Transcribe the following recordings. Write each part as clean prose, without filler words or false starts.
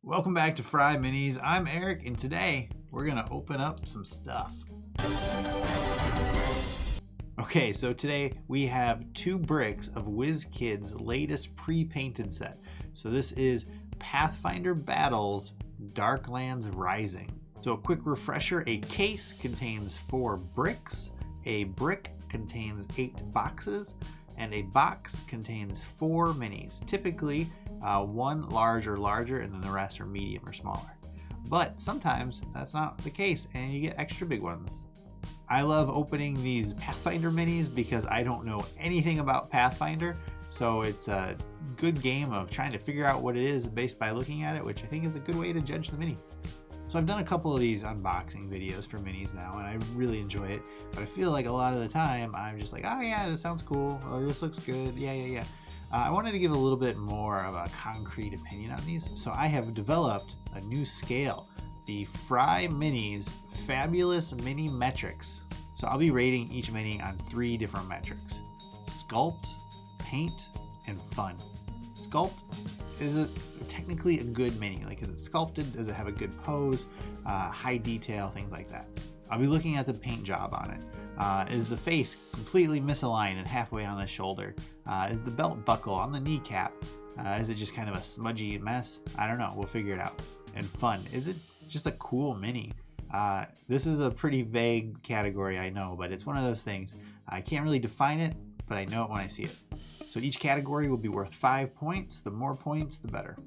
Welcome back to FryMinis. I'm Eric, and today we're gonna open up some stuff. Okay, so today we have 2 bricks of WizKids' latest pre-painted set. So this is Pathfinder Battles Darklands Rising. So a quick refresher, a case contains 4 bricks, a brick contains 8 boxes, and a box contains 4 minis, typically 1 large or larger, and then the rest are medium or smaller. But sometimes that's not the case, and you get extra big ones. I love opening these Pathfinder minis because I don't know anything about Pathfinder, so it's a good game of trying to figure out what it is based by looking at it, which I think is a good way to judge the mini. So I've done a couple of these unboxing videos for minis now, and I really enjoy it, but I feel like a lot of the time I'm just like, oh yeah, this sounds cool, or this looks good, yeah. I wanted to give a little bit more of a concrete opinion on these, so I have developed a new scale, the FryMinis Fabulous Mini Metrics. So I'll be rating each mini on 3 different metrics: sculpt, paint, and fun. Sculpt, is it technically a good mini? Like, is it sculpted? Does it have a good pose? High detail, things like that. I'll be looking at the paint job on it. Is the face completely misaligned and halfway on the shoulder? Is the belt buckle on the kneecap? Is it just kind of a smudgy mess? I don't know. We'll figure it out. And fun. Is it just a cool mini? This is a pretty vague category, I know, but it's one of those things. I can't really define it, but I know it when I see it. So each category will be worth 5 points. The more points, the better.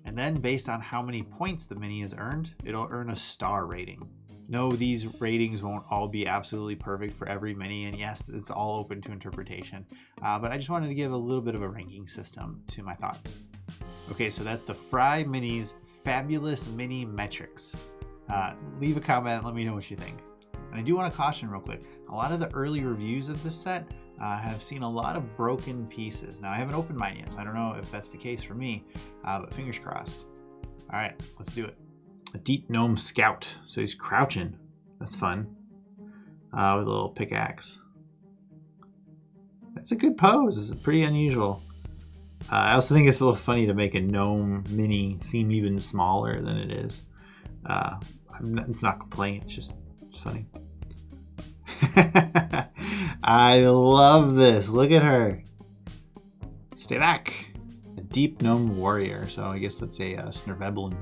And then based on how many points the mini has earned, it'll earn a star rating. No, these ratings won't all be absolutely perfect for every mini, and yes, it's all open to interpretation. But I just wanted to give a little bit of a ranking system to my thoughts. Okay, so that's the FryMinis Fabulous Mini Metrics. Leave a comment, let me know what you think. And I do want to caution real quick, a lot of the early reviews of this set have seen a lot of broken pieces. Now, I haven't opened mine yet, so I don't know if that's the case for me, but fingers crossed. All right, let's do it. A Deep Gnome Scout. So he's crouching. That's fun. With a little pickaxe. That's a good pose. It's pretty unusual. I also think it's a little funny to make a gnome mini seem even smaller than it is. It's not a complaint, it's funny. I love this. Look at her. Stay back. A Deep Gnome Warrior. So I guess that's a Snerveblin.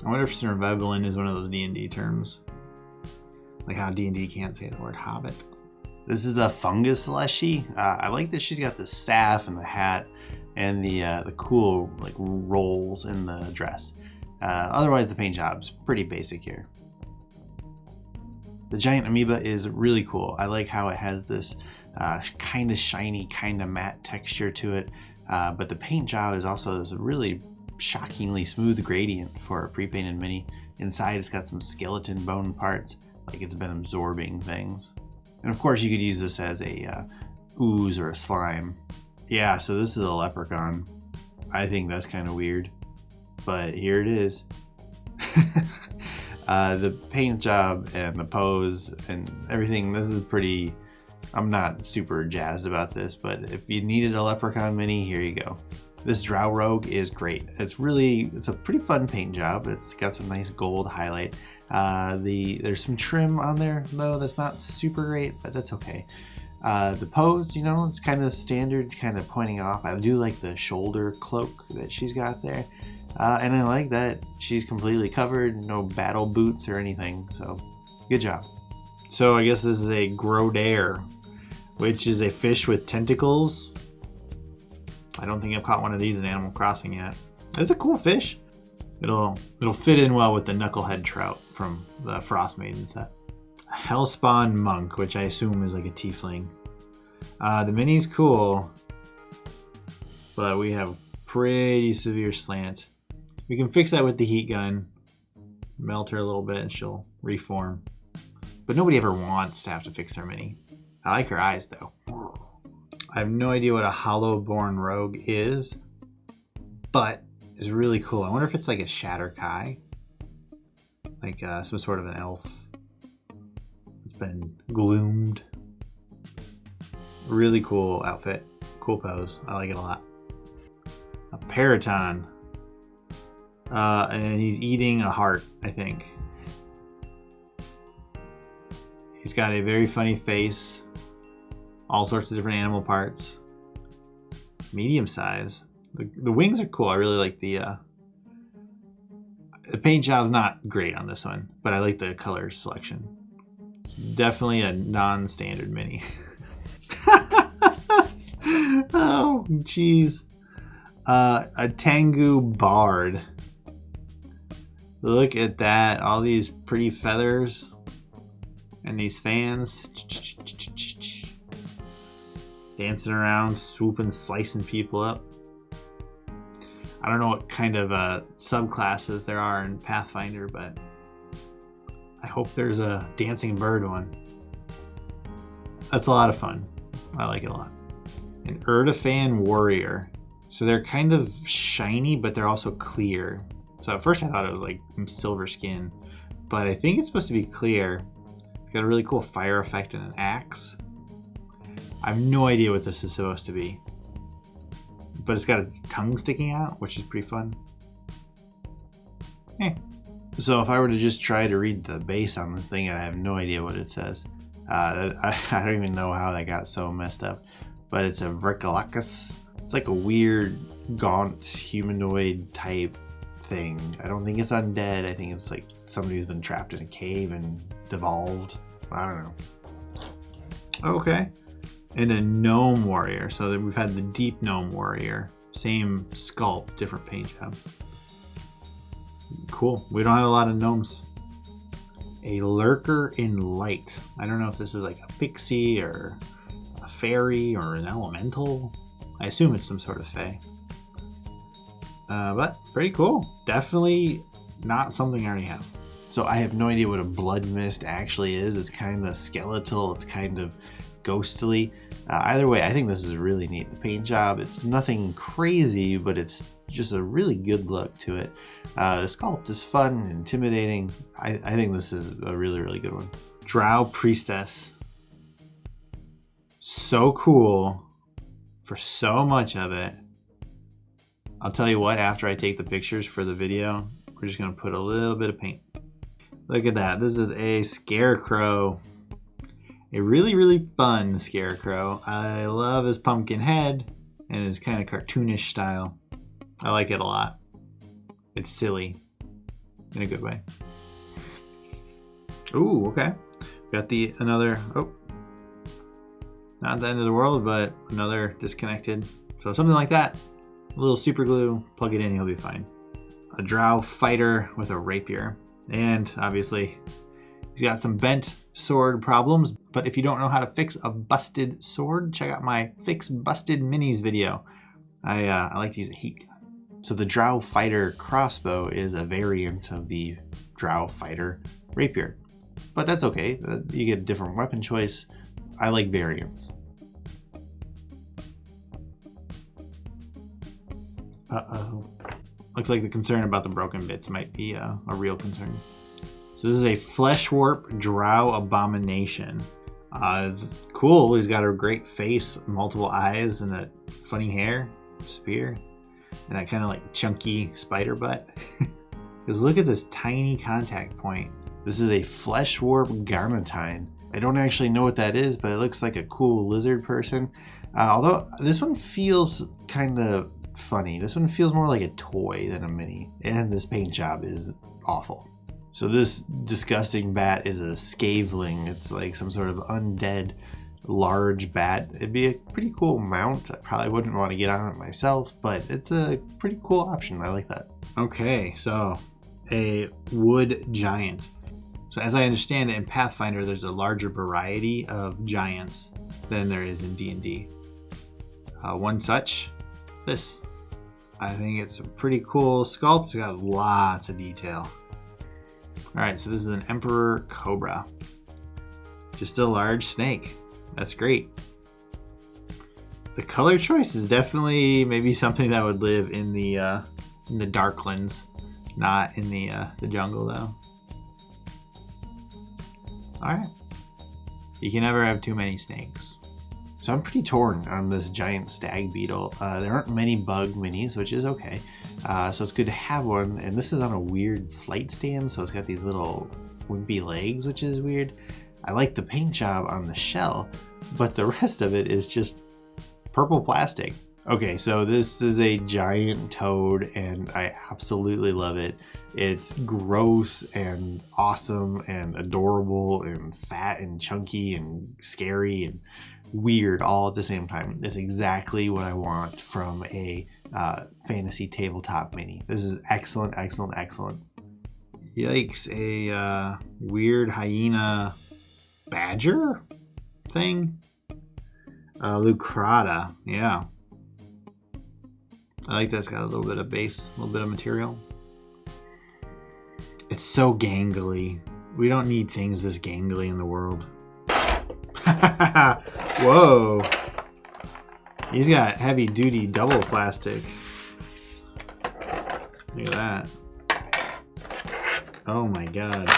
I wonder if Snerveblin is one of those D&D terms. Like how D&D can't say the word hobbit. This is a Fungus Leshy. I like that she's got the staff and the hat and the cool like rolls in the dress. Otherwise the paint job's pretty basic here. The giant amoeba is really cool. I like how it has this kind of shiny, kind of matte texture to it. But the paint job is also this really shockingly smooth gradient for a pre-painted mini. Inside it's got some skeleton bone parts, like it's been absorbing things. And of course you could use this as a ooze or a slime. Yeah, so this is a leprechaun. I think that's kind of weird, but here it is. The paint job and the pose and everything, this is pretty... I'm not super jazzed about this, but if you needed a leprechaun mini, here you go. This Drow Rogue is great. It's a pretty fun paint job. It's got some nice gold highlight. There's some trim on there, though, that's not super great, but that's okay. The pose, it's kind of standard, kind of pointing off. I do like the shoulder cloak that she's got there. And I like that she's completely covered, no battle boots or anything, so good job. So I guess this is a Grodair, which is a fish with tentacles. I don't think I've caught one of these in Animal Crossing yet. It's a cool fish. It'll fit in well with the knucklehead trout from the Frost Maiden set. A Hellspawn Monk, which I assume is like a tiefling. The mini's cool, but we have pretty severe slant. We can fix that with the heat gun. Melt her a little bit and she'll reform. But nobody ever wants to have to fix their mini. I like her eyes though. I have no idea what a Hollowborn Rogue is, but it's really cool. I wonder if it's like a Shatterkai. Like some sort of an elf. It's been gloomed. Really cool outfit. Cool pose. I like it a lot. A Paraton. And he's eating a heart, I think. He's got a very funny face. All sorts of different animal parts. Medium size. The wings are cool. I really like the paint job's not great on this one, but I like the color selection. It's definitely a non-standard mini. Oh, jeez. A Tengu Bard. Look at that. All these pretty feathers. And these fans. Dancing around, swooping, slicing people up. I don't know what kind of subclasses there are in Pathfinder, but I hope there's a dancing bird one. That's a lot of fun. I like it a lot. An Urdafan Warrior. So they're kind of shiny, but they're also clear. So at first I thought it was like silver skin, but I think it's supposed to be clear. It's got a really cool fire effect and an axe. I have no idea what this is supposed to be, but it's got its tongue sticking out, which is pretty fun. So if I were to just try to read the base on this thing, I have no idea what it says. I don't even know how that got so messed up, but it's a Vrickalacus. It's like a weird, gaunt, humanoid type thing. I don't think it's undead. I think it's like somebody who's been trapped in a cave and devolved. I don't know. Okay. And a Gnome Warrior. So then we've had the Deep Gnome Warrior. Same sculpt, different paint job. Cool. We don't have a lot of gnomes. A Lurker in Light. I don't know if this is like a pixie or a fairy or an elemental. I assume it's some sort of fae. But pretty cool. Definitely not something I already have. So I have no idea what a blood mist actually is. It's kind of skeletal. It's kind of ghostly. Either way, I think this is really neat. The paint job, it's nothing crazy, but it's just a really good look to it. The sculpt is fun, intimidating. I think this is a really, really good one. Drow Priestess. So cool for so much of it. I'll tell you what, after I take the pictures for the video, we're just going to put a little bit of paint. Look at that. This is a scarecrow. A really, really fun scarecrow. I love his pumpkin head and his kind of cartoonish style. I like it a lot. It's silly in a good way. Ooh, okay. Got another, not the end of the world, but another disconnected. So something like that. A little super glue, plug it in, he'll be fine. A drow fighter with a rapier. And obviously, he's got some bent sword problems, but if you don't know how to fix a busted sword, check out my Fix Busted Minis video. I like to use a heat gun. So the drow fighter crossbow is a variant of the drow fighter rapier. But that's okay, you get a different weapon choice. I like variants. Uh-oh. Looks like the concern about the broken bits might be a real concern. So this is a Flesh Warp Drow Abomination. It's cool. He's got a great face, multiple eyes, and that funny hair, spear, and that kind of like chunky spider butt. Because look at this tiny contact point. This is a Flesh Warp Garnatine. I don't actually know what that is, but it looks like a cool lizard person. Although this one feels kind of funny. This one feels more like a toy than a mini. And this paint job is awful. So this disgusting bat is a Skaveling. It's like some sort of undead large bat. It'd be a pretty cool mount. I probably wouldn't want to get on it myself, but it's a pretty cool option. I like that. Okay, so a wood giant. So as I understand it, in Pathfinder, there's a larger variety of giants than there is in D&D. One such, this. I think it's a pretty cool sculpt. It's got lots of detail. Alright, so this is an Emperor Cobra. Just a large snake. That's great. The color choice is definitely maybe something that would live in the Darklands, not in the jungle though. Alright. You can never have too many snakes. So I'm pretty torn on this giant stag beetle. There aren't many bug minis, which is okay. So it's good to have one. And this is on a weird flight stand, so it's got these little wimpy legs, which is weird. I like the paint job on the shell, but the rest of it is just purple plastic. Okay, so this is a giant toad, and I absolutely love it. It's gross and awesome and adorable and fat and chunky and scary and weird all at the same time. It's exactly what I want from a fantasy tabletop mini. This is excellent, excellent, excellent. Yikes, a weird hyena badger thing? Lucrata, yeah. I like that. It's got a little bit of base, a little bit of material. It's so gangly. We don't need things this gangly in the world. Whoa. He's got heavy duty double plastic. Look at that. Oh my god.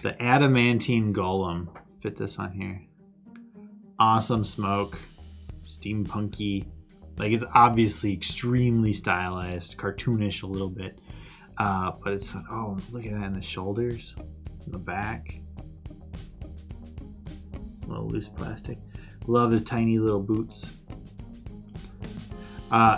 The adamantine golem. Fit this on here. Awesome smoke. Steampunky. Like, it's obviously extremely stylized, cartoonish a little bit. But it's fun. Oh, look at that in the shoulders, in the back. A little loose plastic. Love his tiny little boots.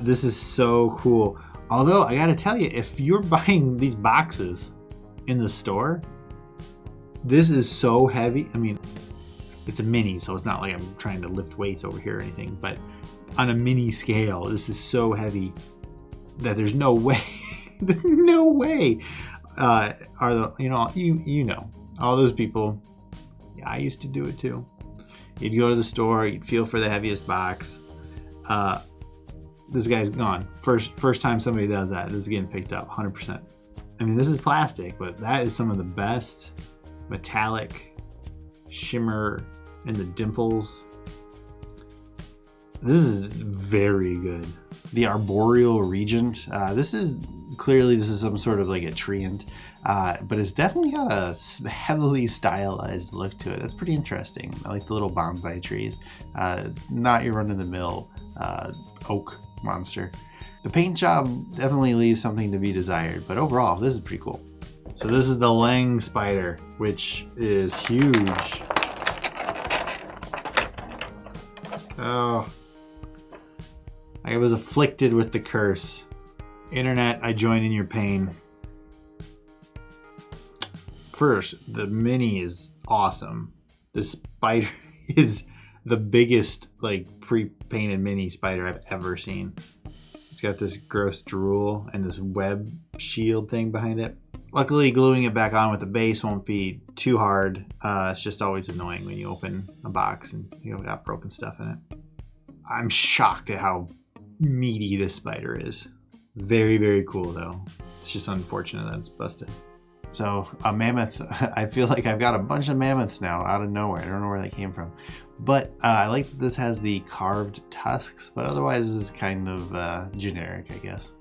This is so cool. Although, I gotta tell you, if you're buying these boxes in the store, this is so heavy. I mean, it's a mini, so it's not like I'm trying to lift weights over here or anything, but on a mini scale, this is so heavy that there's no way, no way are the, you know, all those people, yeah, I used to do it too. You'd go to the store, you'd feel for the heaviest box. This guy's gone. First time somebody does that, this is getting picked up, 100%. I mean, this is plastic, but that is some of the best metallic shimmer in the dimples. This is very good. The Arboreal Regent. This is some sort of like a treant, but it's definitely got a heavily stylized look to it. That's pretty interesting. I like the little bonsai trees. It's not your run-of-the-mill oak monster. The paint job definitely leaves something to be desired, but overall, this is pretty cool. So this is the Lang spider, which is huge. Oh, I was afflicted with the curse. Internet, I join in your pain. First, the mini is awesome. The spider is the biggest, like, pre-painted mini spider I've ever seen. It's got this gross drool and this web shield thing behind it. Luckily, gluing it back on with the base won't be too hard. It's just always annoying when you open a box and you've got broken stuff in it. I'm shocked at how meaty this spider is. Very, very cool though. It's just unfortunate that it's busted. So a mammoth, I feel like I've got a bunch of mammoths now out of nowhere. I don't know where they came from. But I like that this has the carved tusks, but otherwise this is kind of generic, I guess.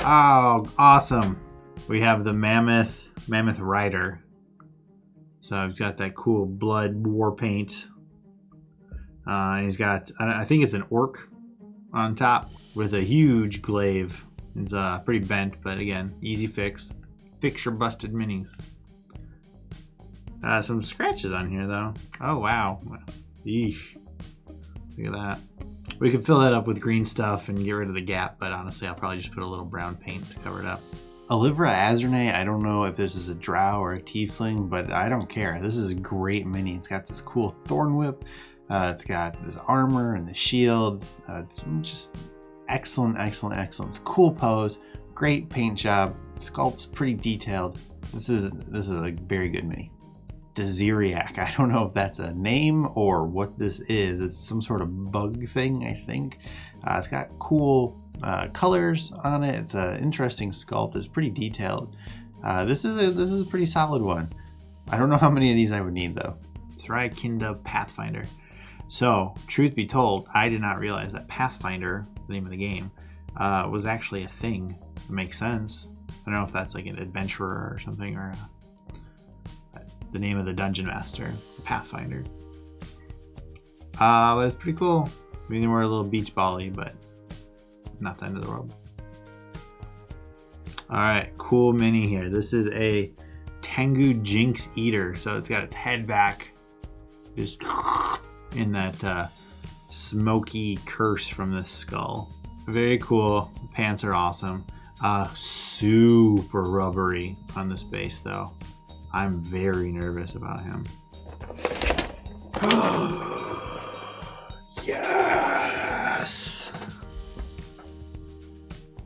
Oh, awesome. We have the mammoth rider. So I've got that cool blood war paint. And he's got, I think it's an orc on top with a huge glaive. It's pretty bent, but again, easy fix. Fix your busted minis. Some scratches on here though. Oh wow. Eesh. Look at that. We could fill that up with green stuff and get rid of the gap, but honestly I'll probably just put a little brown paint to cover it up. Olivera Azurnae, I don't know if this is a drow or a tiefling, but I don't care. This is a great mini. It's got this cool thorn whip. It's got this armor and the shield. It's just excellent, excellent, excellent. It's a cool pose, great paint job. Sculpt's pretty detailed. This is a very good mini. Desiriac. I don't know if that's a name or what this is. It's some sort of bug thing, I think. It's got cool colors on it. It's an interesting sculpt. It's pretty detailed. This is a pretty solid one. I don't know how many of these I would need though. WizKids Pathfinder. So, truth be told, I did not realize that Pathfinder, the name of the game, was actually a thing. It makes sense. I don't know if that's like an adventurer or something, or the name of the dungeon master, Pathfinder. But it's pretty cool. Maybe they were a little beach ball-y, but not the end of the world. All right, cool mini here. This is a Tengu Jinx Eater. So it's got its head back, just in that smoky curse from this skull. Very cool. Pants are awesome. Super rubbery on this base though. I'm very nervous about him. Yes!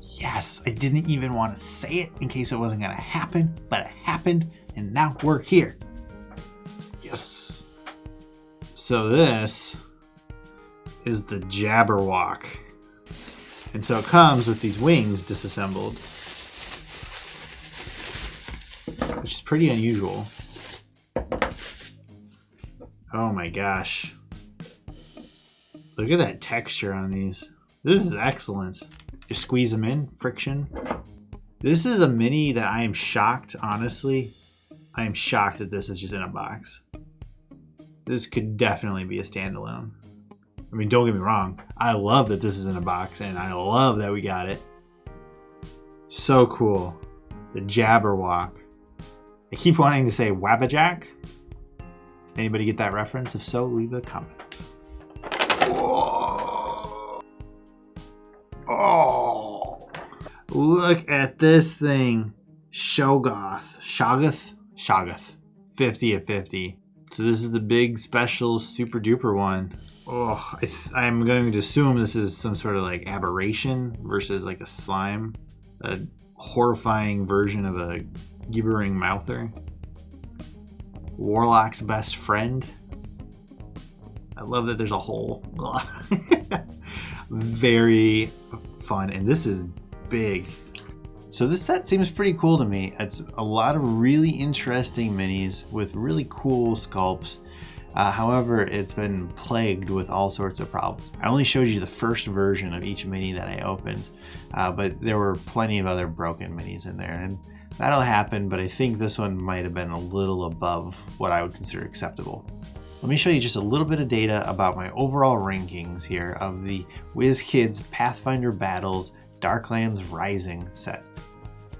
Yes! I didn't even want to say it in case it wasn't going to happen, but it happened, and now we're here. Yes! So this is the Jabberwock. And so it comes with these wings disassembled, which is pretty unusual. Oh my gosh. Look at that texture on these. This is excellent. You squeeze them in, friction. This is a mini that I am shocked, honestly. I am shocked that this is just in a box. This could definitely be a standalone. I mean, don't get me wrong. I love that this is in a box, and I love that we got it. So cool. The Jabberwock. I keep wanting to say Wabbajack. Anybody get that reference? If so, leave a comment. Whoa. Oh, look at this thing. Shoggoth. 50 of 50. So this is the big special super duper one. Oh, I'm going to assume this is some sort of like aberration versus like a slime. A horrifying version of a gibbering mouther. Warlock's best friend. I love that there's a hole. Very fun, and this is big. So this set seems pretty cool to me. It's a lot of really interesting minis with really cool sculpts. However, it's been plagued with all sorts of problems. I only showed you the first version of each mini that I opened, but there were plenty of other broken minis in there, and that'll happen, but I think this one might have been a little above what I would consider acceptable. Let me show you just a little bit of data about my overall rankings here of the WizKids Pathfinder Battles Darklands Rising set.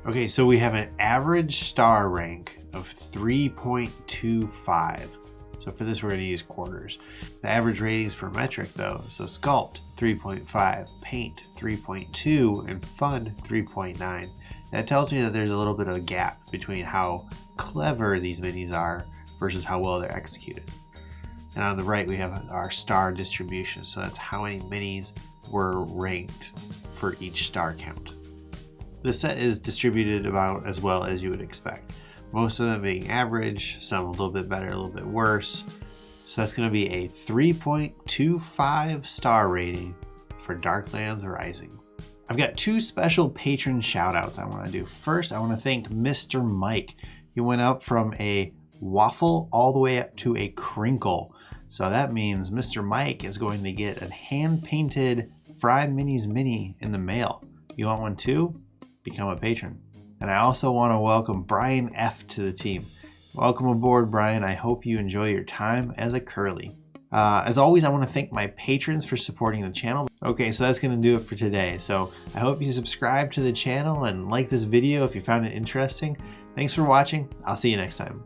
Okay, so we have an average star rank of 3.25. So for this, we're going to use quarters. The average ratings per metric though, so Sculpt 3.5, Paint 3.2, and Fun 3.9. That tells me that there's a little bit of a gap between how clever these minis are versus how well they're executed. And on the right, we have our star distribution. So that's how many minis were ranked for each star count. This set is distributed about as well as you would expect. Most of them being average, some a little bit better, a little bit worse. So that's going to be a 3.25 star rating for Darklands Rising. I've got two special patron shout outs I want to do. First, I want to thank Mr. Mike. He went up from a waffle all the way up to a crinkle. So that means Mr. Mike is going to get a hand-painted FryMinis mini in the mail. You want one too? Become a patron. And I also want to welcome Brian F. to the team. Welcome aboard, Brian. I hope you enjoy your time as a curly. As always, I want to thank my patrons for supporting the channel. Okay, so that's going to do it for today. So I hope you subscribe to the channel and like this video if you found it interesting. Thanks for watching. I'll see you next time.